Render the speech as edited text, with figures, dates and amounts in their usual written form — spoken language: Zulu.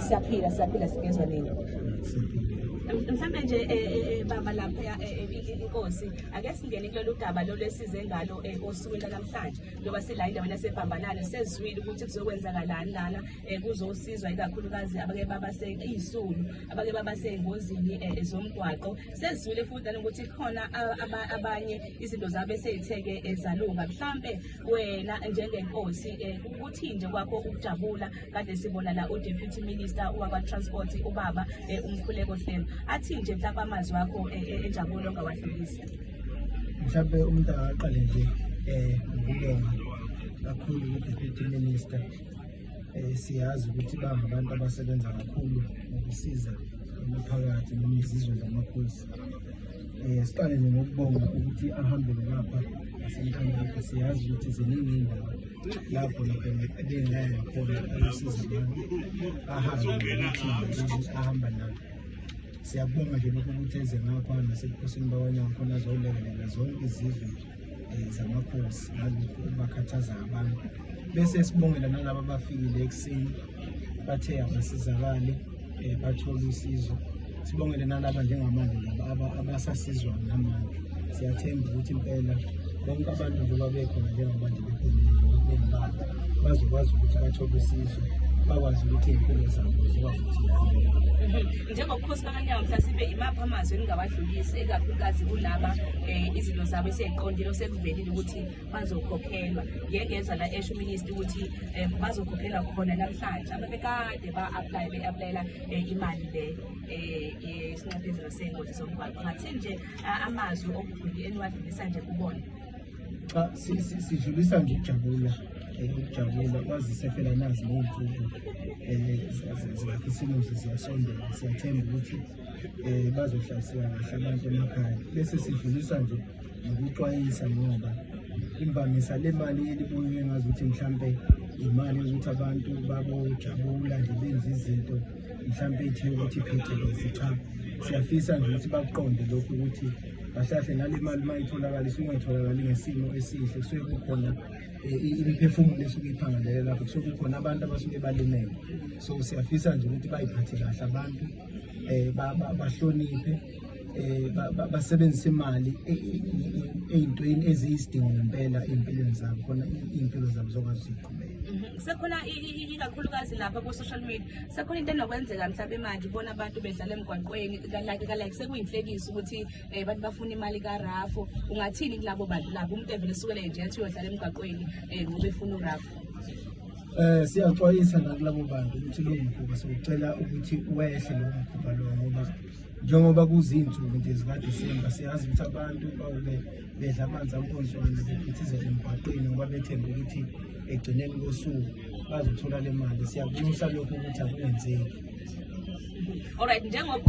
Siyaphila sigezwa nini? Mhlambe nje baba lapha inkosi ake singene kulolu daba lolesize ngalo osukwini namhlanje ngoba sila indawo nasebhambanana sezwile ukuthi kuzokwenzakalani lana kuzosizwa ikakhulukazi abake babaseyisulu abake babasengozini zomgwaqo sezwile futhi ukuthi khona abanye izinto zabo eseyitheke ezalunga mhlambe wena njengenkosi ukuthi nje kwakho ukujabula kade sibona la uDeputy Minister wakwa Transport ubaba umkhuleko Hlelo athi nje mhlawumbe amazwi wakho enjabulo ongawadlulisa. Mhlawumbe umuntu aqale nje ukubonga kakhulu uDeputy Minister siyazi ukuthi bangabantu abasebenza kakhulu ukusiza umphakathi noma izizwe zamakhosi. Siqale nje ngokubonga ukuthi ahambele lapha asemkhankasweni siyazi ukuthi ziningi indawo lapho bengaya khona ukusiza abantu ahamba nabo. Siyabonga nje lokho ukuthi eze ngapha nasebukhosini bakwanyanga khona azolekelela zonke izizwe zamakhosi ngalokhu bakhathaza abantu. Bese sibongela nalabo abafikile ekuseni bathe abasizakale bathola usizo. Sibongele nalabo njengamanje abasasizwa namanje. Siyathemba ukuthi impela bonke abantu njengoba bekhona njengamanje bekhona bazokwazi ukuthi bathole usizo bakwazi ukuthi impilo zabo zikwazi ukuthi njengobukhosi bakwanyanga mhlasibe imaphi amazwi eningabadlulisi ekakhulukazi kulaba izinto zabo eseyiqondile osekuvelile ukuthi bazokhokhelwa ngengeza la esho uminister ukuthi bazokhokhelwa khona namhlanje ababekade be-aplayela imali le yesinxephezelo sengozi zomgwaqo ngathi nje amazwi eniwadlulisa nje kubona. Cha sidlulisa nje ukujabula kwazise phela nazi ley'nsuku zikhathisimuzi ziyasondela siyathemba ukuthi bazohlaliseka kahle abantu emakhaya bese sidlulisa nje nokuxwayisa ngoba imvamisa le mali elibuye ngazi ukuthi mhlambe imali yokuthi abantu babojabula nje benza izinto mhlambe ethe ukuthi phecelezi cha siyafisa nje ukuthi baqonde lokhu ukuthi kahle nale mali mayitholakala isingayitholakali ngesimo esihle kusuke kukhona imiphefumulo esuke iphangalele lapho kusuke kukhona abantu abasuke balimele so siyafisa nje ukuthi bayiphathe kahle abantu bahloniphe basebenzise imali ey'ntweni eziyisidingo ngempela ey'mpilweni zabo khona iy'mpilo zabo zokwazi ukuqhubeka. Sekhona ikakhulukazi lapha ku-social media sekhona into enokwenzeka mhlawumbe manje ubona abantu bedlala emgwaqweni like sekuyinhlekisa ukuthi abantu bafuna imali kaRafu ungathini kulabo bantu labo umuntu evele esukele nje athi uyodlala emgwaqweni ngoba efuna uRafu. Siyaxwayisa nakulabo bantu ukuthi lo mkhuba sikucela ukuthi wehle lo mkhuba lo ngoba njengoba kuzinsuku nje zikaDisemba siyazi ukuthi abantu bedla amanzi amponjwana bephithizela emgwaqweni ngoba bethemba ukuthi egcineni kosuku bazothola le mali. Siyakunusa lokho ukuthi akungenzeki. Alright, njengoba